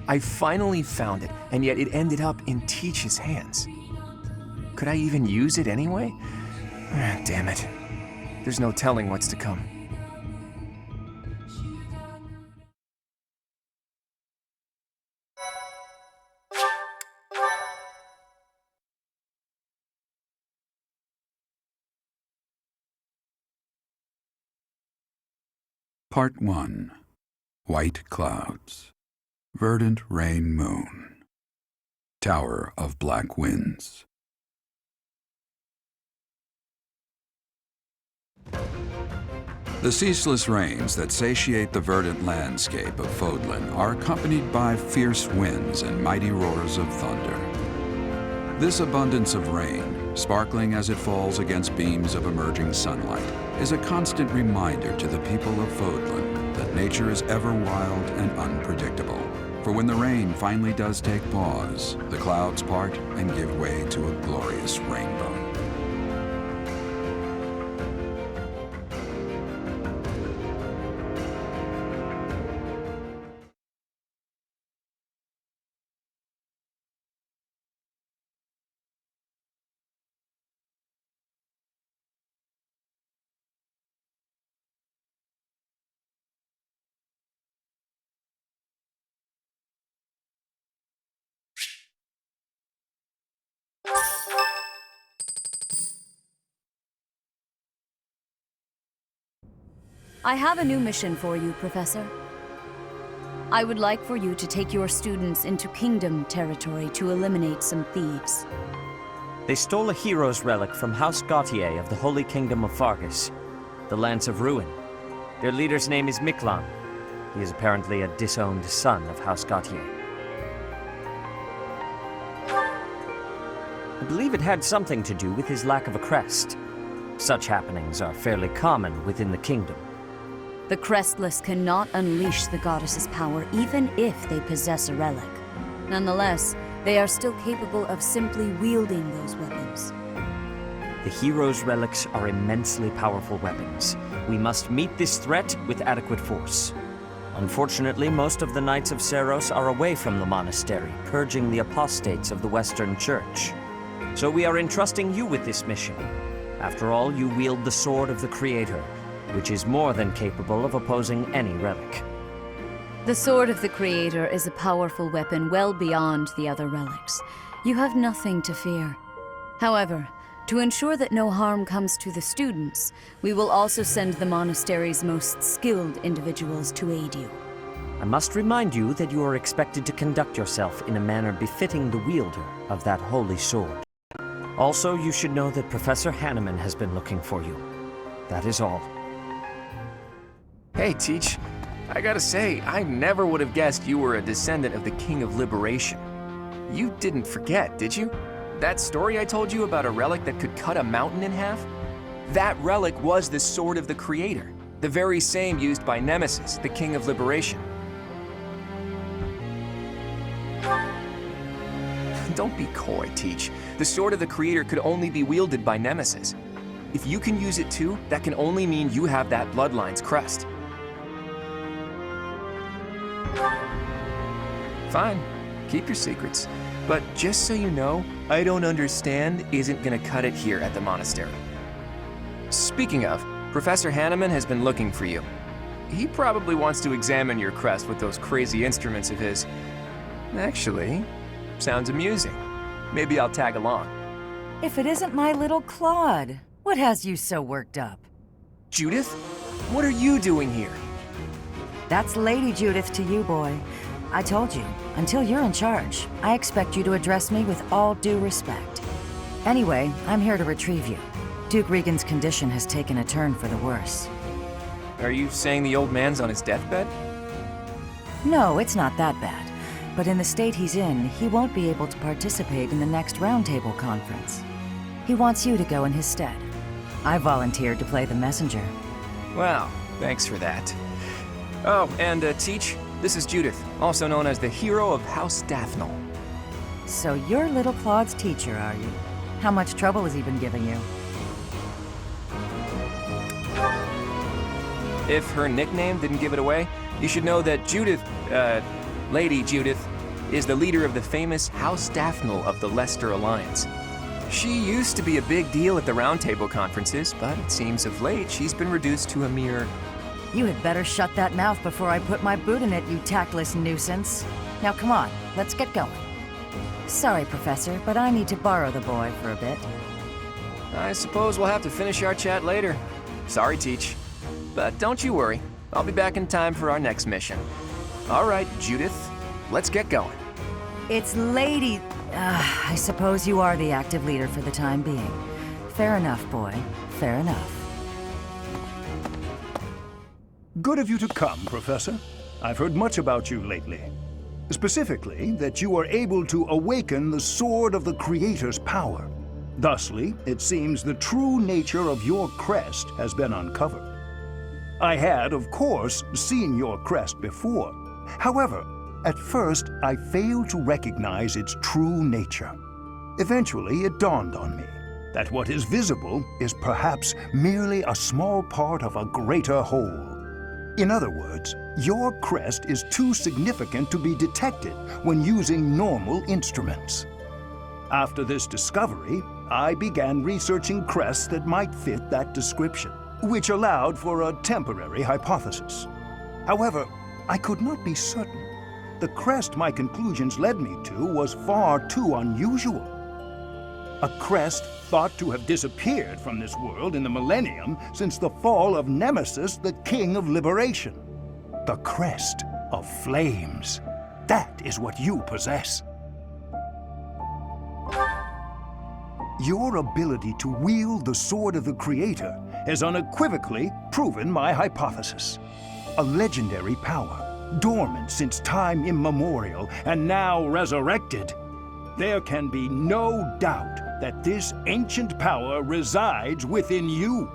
Speaker 2: I finally found it, and yet it ended up in Teach's hands. Could I even use it anyway? Damn it. There's no telling what's to come.
Speaker 18: Part 1. White Clouds. Verdant Rain Moon. Tower of Black Winds. The ceaseless rains that satiate the verdant landscape of Fódlan are accompanied by fierce winds and mighty roars of thunder. This abundance of rain, sparkling as it falls against beams of emerging sunlight, is a constant reminder to the people of Fódlan that nature is ever wild and unpredictable. For when the rain finally does take pause, the clouds part and give way to a glorious rainbow.
Speaker 9: I have a new mission for you, Professor. I would like for you to take your students into Kingdom territory to eliminate some thieves.
Speaker 10: They stole a hero's relic from House Gautier of the Holy Kingdom of Fargus, the Lance of Ruin. Their leader's name is Miklan. He is apparently a disowned son of House Gautier. I believe it had something to do with his lack of a crest. Such happenings are fairly common within the kingdom.
Speaker 9: The Crestless cannot unleash the goddess's power even if they possess a relic. Nonetheless, they are still capable of simply wielding those weapons.
Speaker 10: The hero's relics are immensely powerful weapons. We must meet this threat with adequate force. Unfortunately, most of the Knights of Seiros are away from the monastery, purging the apostates of the Western Church. So we are entrusting you with this mission. After all, you wield the Sword of the Creator, which is more than capable of opposing any relic.
Speaker 9: The Sword of the Creator is a powerful weapon well beyond the other relics. You have nothing to fear. However, to ensure that no harm comes to the students, we will also send the monastery's most skilled individuals to aid you.
Speaker 10: I must remind you that you are expected to conduct yourself in a manner befitting the wielder of that holy sword. Also, you should know that Professor Hanneman has been looking for you. That is all.
Speaker 2: Hey, Teach. I gotta say, I never would have guessed you were a descendant of the King of Liberation. You didn't forget, did you? That story I told you about a relic that could cut a mountain in half? That relic was the Sword of the Creator, the very same used by Nemesis, the King of Liberation. Don't be coy, Teach. The Sword of the Creator could only be wielded by Nemesis. If you can use it too, that can only mean you have that bloodline's crest. Fine, keep your secrets. But just so you know, I don't understand isn't gonna cut it here at the monastery. Speaking of, Professor Hanneman has been looking for you. He probably wants to examine your crest with those crazy instruments of his. Actually, sounds amusing. Maybe I'll tag along.
Speaker 19: If it isn't my little Claude, what has you so worked up?
Speaker 2: Judith? What are you doing here?
Speaker 19: That's Lady Judith to you, boy. I told you, until you're in charge, I expect you to address me with all due respect. Anyway, I'm here to retrieve you. Duke Regan's condition has taken a turn for the worse.
Speaker 2: Are you saying the old man's on his deathbed?
Speaker 19: No, it's not that bad. But in the state he's in, he won't be able to participate in the next Roundtable conference. He wants you to go in his stead. I volunteered to play the messenger.
Speaker 2: Well, thanks for that. Oh, and Teach, this is Judith, also known as the hero of House Daphnel.
Speaker 19: So you're little Claude's teacher, are you? How much trouble has he been giving you?
Speaker 2: If her nickname didn't give it away, you should know that Judith, Lady Judith, is the leader of the famous House Daphnel of the Leicester Alliance. She used to be a big deal at the Round Table conferences, but it seems of late she's been reduced to a mere...
Speaker 19: You had better shut that mouth before I put my boot in it, you tactless nuisance. Now come on, let's get going. Sorry, Professor, but I need to borrow the boy for a bit.
Speaker 2: I suppose we'll have to finish our chat later. Sorry, Teach. But don't you worry, I'll be back in time for our next mission. All right, Judith, let's get going.
Speaker 19: It's Lady... I suppose you are the active leader for the time being. Fair enough, boy. Fair enough.
Speaker 20: Good of you to come, Professor. I've heard much about you lately. Specifically, that you are able to awaken the sword of the Creator's power. Thusly, it seems the true nature of your crest has been uncovered. I had, of course, seen your crest before. However, at first, I failed to recognize its true nature. Eventually, it dawned on me that what is visible is perhaps merely a small part of a greater whole. In other words, your crest is too significant to be detected when using normal instruments. After this discovery, I began researching crests that might fit that description, which allowed for a temporary hypothesis. However, I could not be certain. The crest my conclusions led me to was far too unusual. A crest thought to have disappeared from this world in the millennium since the fall of Nemesis, the King of Liberation. The crest of flames. That is what you possess. Your ability to wield the sword of the Creator has unequivocally proven my hypothesis. A legendary power, dormant since time immemorial and now resurrected. There can be no doubt that this ancient power resides within you.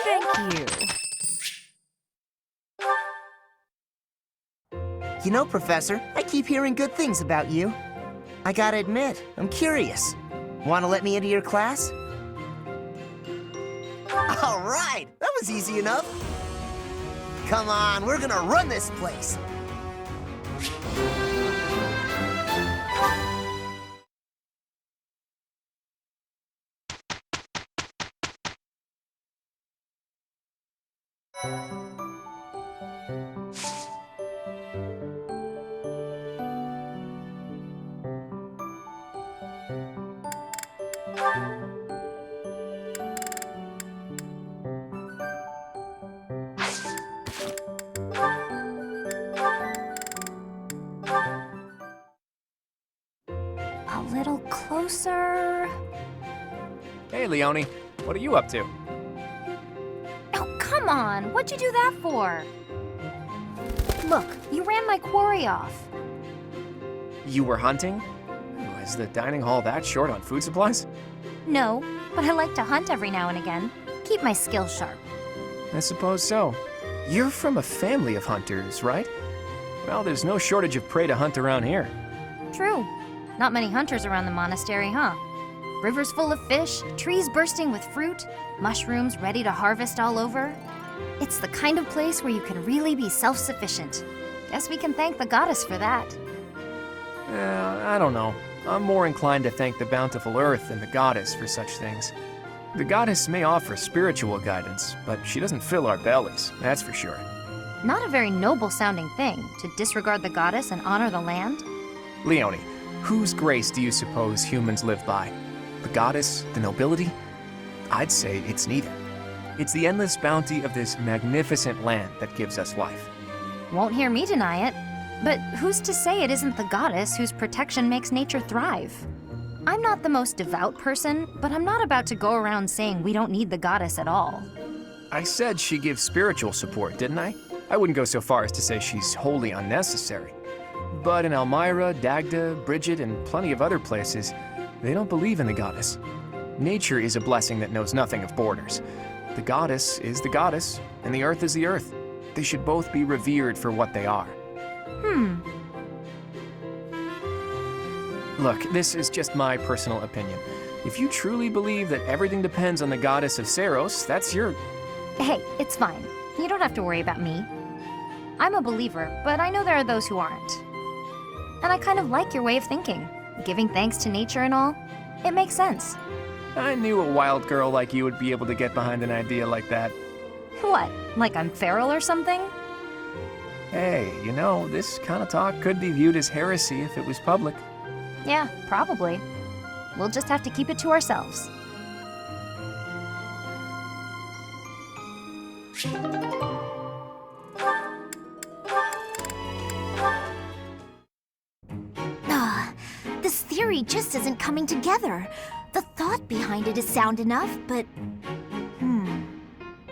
Speaker 9: Thank you.
Speaker 21: You know, Professor, I keep hearing good things about you. I gotta admit, I'm curious. Want to let me into your class? All right, that was easy enough. Come on, we're gonna run this place.
Speaker 7: A little closer.
Speaker 2: Hey, Leone, what are you up to?
Speaker 7: Oh, come on. What'd you do that for? Look, you ran my quarry off.
Speaker 2: You were hunting? Is the dining hall that short on food supplies?
Speaker 7: No, but I like to hunt every now and again. Keep my skills sharp.
Speaker 2: I suppose so. You're from a family of hunters, right? Well, there's no shortage of prey to hunt around here.
Speaker 7: True. Not many hunters around the monastery, huh? Rivers full of fish, trees bursting with fruit, mushrooms ready to harvest all over. It's the kind of place where you can really be self-sufficient. Guess we can thank the goddess for that.
Speaker 2: I don't know. I'm more inclined to thank the bountiful earth than the goddess for such things. The goddess may offer spiritual guidance, but she doesn't fill our bellies, that's for sure.
Speaker 7: Not a very noble-sounding thing, to disregard the goddess and honor the land.
Speaker 2: Leone, whose grace do you suppose humans live by? The goddess, the nobility? I'd say it's neither. It's the endless bounty of this magnificent land that gives us life.
Speaker 7: Won't hear me deny it. But who's to say it isn't the goddess whose protection makes nature thrive? I'm not the most devout person, but I'm not about to go around saying we don't need the goddess at all.
Speaker 2: I said she gives spiritual support, didn't I? I wouldn't go so far as to say she's wholly unnecessary. But in Elmira, Dagda, Bridget, and plenty of other places, they don't believe in the goddess. Nature is a blessing that knows nothing of borders. The goddess is the goddess, and the earth is the earth. They should both be revered for what they are. Look, this is just my personal opinion. If you truly believe that everything depends on the goddess of Saros, that's your...
Speaker 7: Hey, it's fine. You don't have to worry about me. I'm a believer, but I know there are those who aren't. And I kind of like your way of thinking. Giving thanks to nature and all. It makes sense.
Speaker 2: I knew a wild girl like you would be able to get behind an idea like that.
Speaker 7: What? Like I'm feral or something?
Speaker 2: Hey, you know, this kind of talk could be viewed as heresy if it was public.
Speaker 7: Yeah, probably. We'll just have to keep it to ourselves.
Speaker 3: This theory just isn't coming together. The thought behind it is sound enough, but...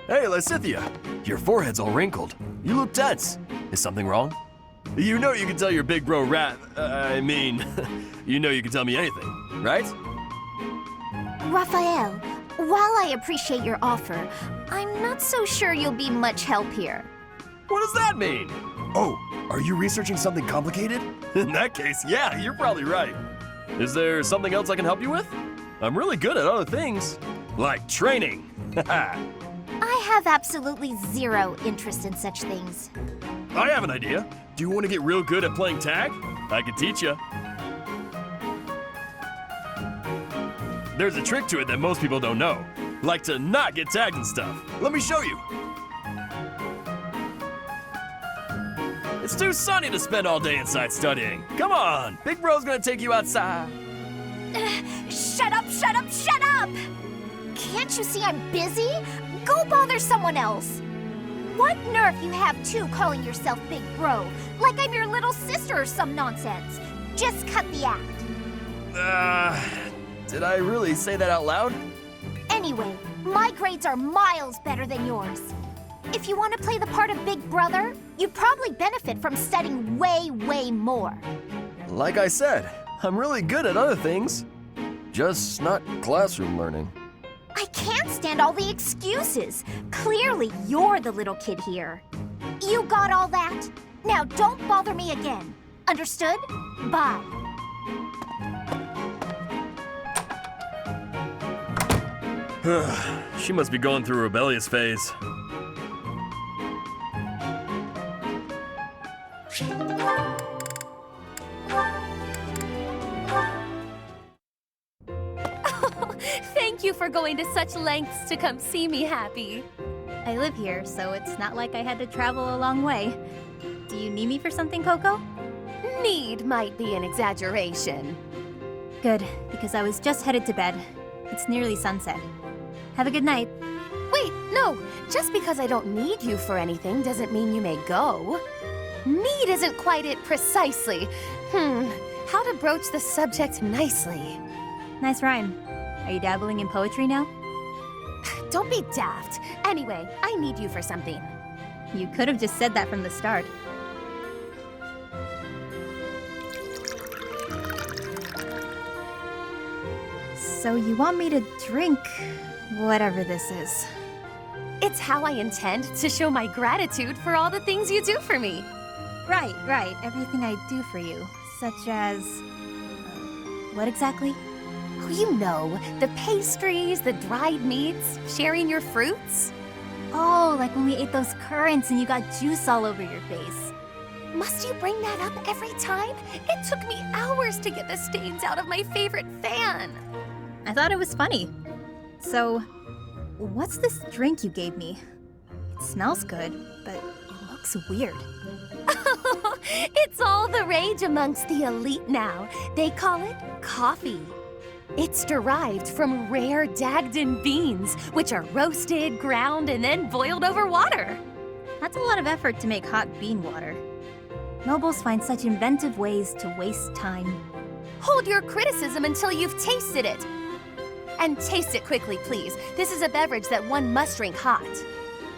Speaker 5: Hey, Lysithia! Your forehead's all wrinkled. You look tense. Is something wrong? You know you can tell your big bro rat... you know you can tell me anything, right?
Speaker 3: Raphael, while I appreciate your offer, I'm not so sure you'll be much help here.
Speaker 5: What does that mean? Oh, are you researching something complicated? In that case, yeah, you're probably right. Is there something else I can help you with? I'm really good at other things, like training.
Speaker 3: I have absolutely zero interest in such things.
Speaker 5: I have an idea. Do you want to get real good at playing tag? I can teach you. There's a trick to it that most people don't know, like to not get tagged and stuff. Let me show you. It's too sunny to spend all day inside studying. Come on, Big Bro's gonna take you outside.
Speaker 3: Shut up, shut up, shut up! Can't you see I'm busy? Go bother someone else. What nerve you have too calling yourself Big Bro, like I'm your little sister or some nonsense. Just cut the act.
Speaker 5: Did I really say that out loud?
Speaker 3: Anyway, my grades are miles better than yours. If you want to play the part of Big Brother, you'd probably benefit from studying way, way more.
Speaker 5: Like I said, I'm really good at other things. Just not classroom learning.
Speaker 3: I can't stand all the excuses. Clearly, you're the little kid here. You got all that? Now don't bother me again. Understood? Bye.
Speaker 5: She must be going through a rebellious phase.
Speaker 4: Thank you for going to such lengths to come see me, Happy.
Speaker 7: I live here, so it's not like I had to travel a long way. Do you need me for something, Coco?
Speaker 4: Need might be an exaggeration.
Speaker 7: Good, because I was just headed to bed. It's nearly sunset. Have a good night.
Speaker 4: Wait, no. Just because I don't need you for anything doesn't mean you may go. Need isn't quite it precisely. How to broach the subject nicely.
Speaker 7: Nice rhyme. Are you dabbling in poetry now?
Speaker 4: Don't be daft. Anyway, I need you for something.
Speaker 7: You could have just said that from the start. So you want me to drink whatever this is?
Speaker 4: It's how I intend to show my gratitude for all the things you do for me.
Speaker 7: Right. Everything I do for you. Such as... what exactly?
Speaker 4: Oh, you know, the pastries, the dried meats, sharing your fruits.
Speaker 7: Oh, like when we ate those currants and you got juice all over your face.
Speaker 4: Must you bring that up every time? It took me hours to get the stains out of my favorite fan.
Speaker 7: I thought it was funny. So, what's this drink you gave me? It smells good, but it looks weird.
Speaker 4: It's all the rage amongst the elite now. They call it coffee. It's derived from rare Dagdan beans, which are roasted, ground, and then boiled over water.
Speaker 7: That's a lot of effort to make hot bean water. Nobles find such inventive ways to waste time.
Speaker 4: Hold your criticism until you've tasted it. And taste it quickly, please. This is a beverage that one must drink hot.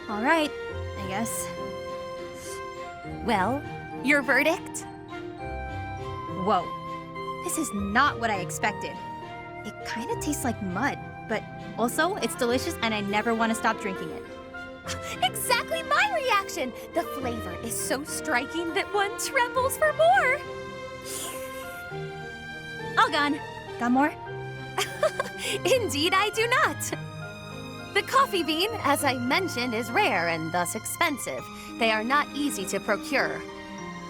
Speaker 7: All right, I guess.
Speaker 4: Well, your verdict?
Speaker 7: Whoa. This is not what I expected. It kind of tastes like mud, but also it's delicious and I never want to stop drinking it.
Speaker 4: Exactly my reaction! The flavor is so striking that one trembles for more. All gone. Got more? Indeed, I do not. The coffee bean, as I mentioned, is rare and thus expensive. They are not easy to procure.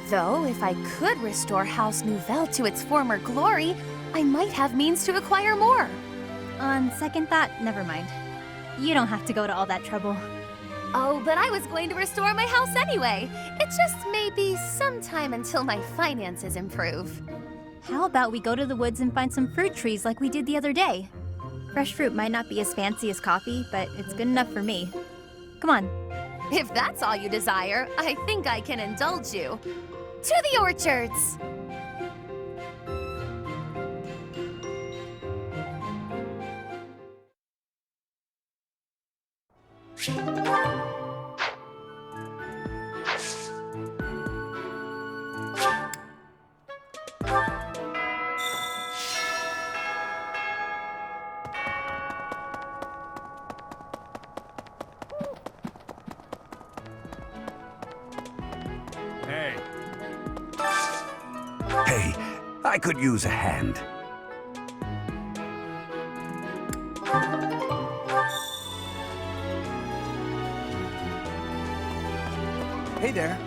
Speaker 4: Though, if I could restore House Nouvelle to its former glory, I might have means to acquire more.
Speaker 7: On second thought, never mind. You don't have to go to all that trouble.
Speaker 4: Oh, but I was going to restore my house anyway. It just may be some time until my finances improve.
Speaker 7: How about we go to the woods and find some fruit trees like we did the other day? Fresh fruit might not be as fancy as coffee, but it's good enough for me. Come on.
Speaker 4: If that's all you desire, I think I can indulge you. To the orchards!
Speaker 13: Hey, I could use a hand.
Speaker 22: Hey there.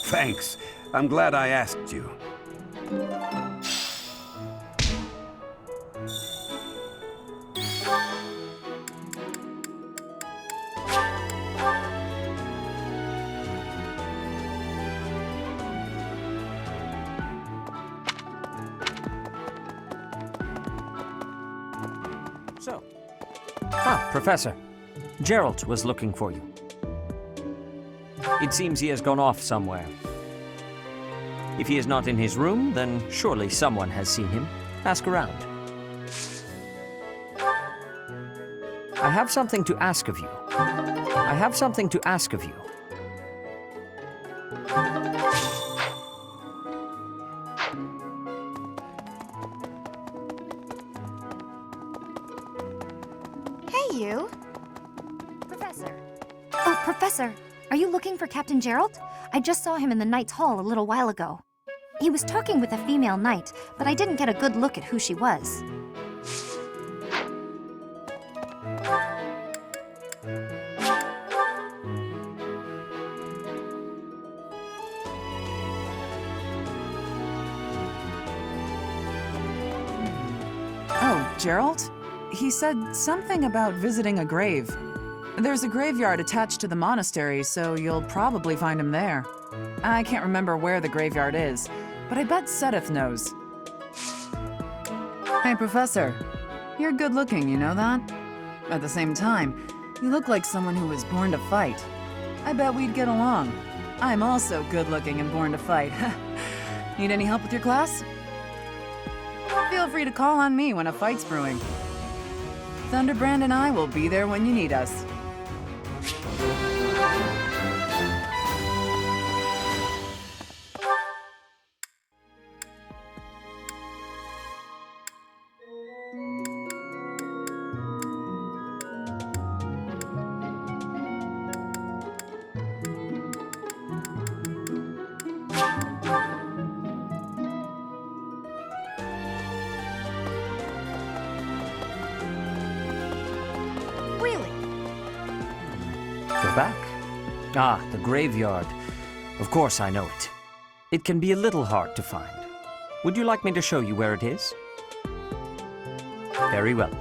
Speaker 13: Thanks. I'm glad I asked you.
Speaker 10: Professor. Gerald was looking for you. It seems he has gone off somewhere. If he is not in his room, then surely someone has seen him. Ask around. I have something to ask of you. I have something to ask of you.
Speaker 1: Hey, you.
Speaker 7: Professor. Oh, Professor. Are you looking for Captain Gerald? I just saw him in the Knight's Hall a little while ago. He was talking with a female knight, but I didn't get a good look at who she was.
Speaker 14: Oh, Gerald? He said something about visiting a grave. There's a graveyard attached to the monastery, so you'll probably find him there. I can't remember where the graveyard is, but I bet Sedith knows. Hey, Professor. You're good looking, you know that? At the same time, you look like someone who was born to fight. I bet we'd get along. I'm also good looking and born to fight. Need any help with your class? Feel free to call on me when a fight's brewing. Thunderbrand and I will be there when you need us.
Speaker 10: We're back. Ah, the graveyard. Of course I know it. It can be a little hard to find. Would you like me to show you where it is? Very well.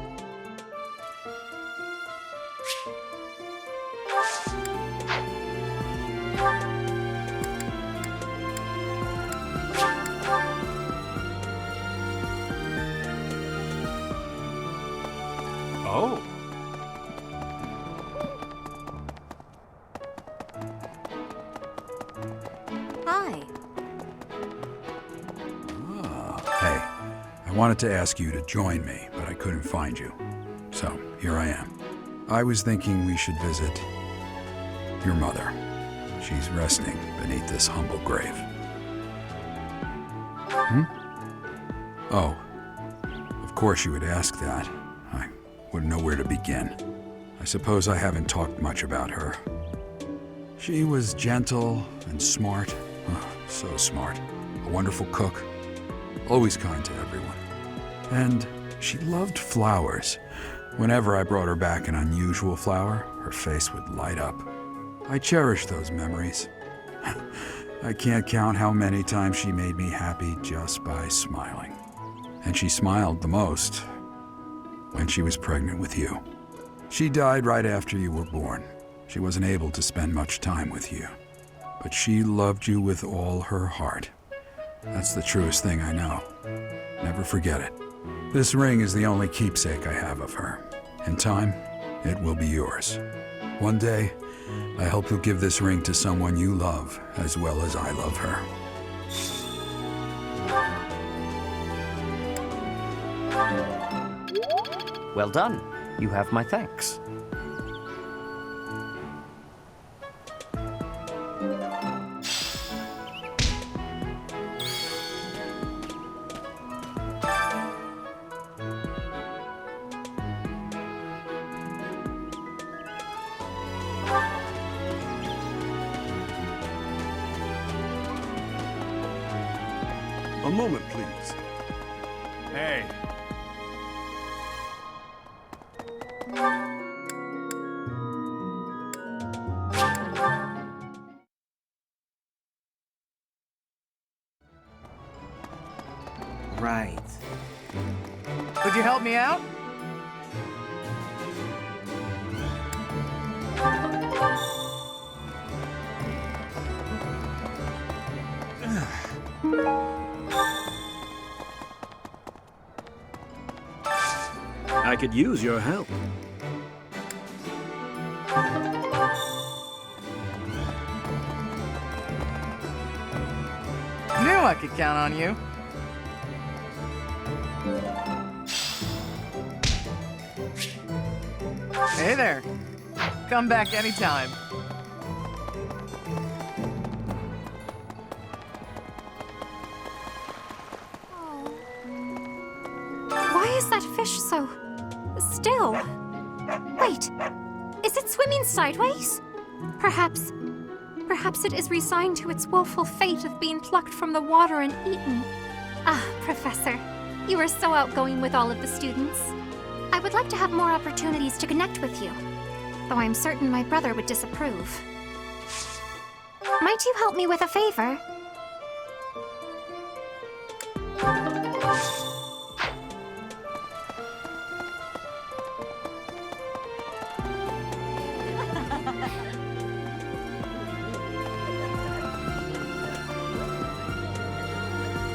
Speaker 5: Oh.
Speaker 4: Hi.
Speaker 18: Hey, I wanted to ask you to join me, but I couldn't find you. So, here I am. I was thinking we should visit your mother. She's resting beneath this humble grave. Oh, of course you would ask that. I wouldn't know where to begin. I suppose I haven't talked much about her. She was gentle and smart. Oh, so smart. A wonderful cook. Always kind to everyone. And she loved flowers. Whenever I brought her back an unusual flower, her face would light up. I cherish those memories. I can't count how many times she made me happy just by smiling. And she smiled the most when she was pregnant with you. She died right after you were born. She wasn't able to spend much time with you. But she loved you with all her heart. That's the truest thing I know. Never forget it. This ring is the only keepsake I have of her. In time, it will be yours. One day, I hope you'll give this ring to someone you love as well as I love her.
Speaker 10: Well done. You have my thanks.
Speaker 13: A moment, please.
Speaker 11: Hey.
Speaker 22: Right. Could you help me out?
Speaker 15: I could use your help.
Speaker 22: Knew I could count on you. Hey there. Come back anytime.
Speaker 1: Why is that fish so still? Wait, is it swimming sideways? Perhaps it is resigned to its woeful fate of being plucked from the water and eaten. Ah, Professor, you are so outgoing with all of the students. I would like to have more opportunities to connect with you, though I'm certain my brother would disapprove. Might you help me with a favor?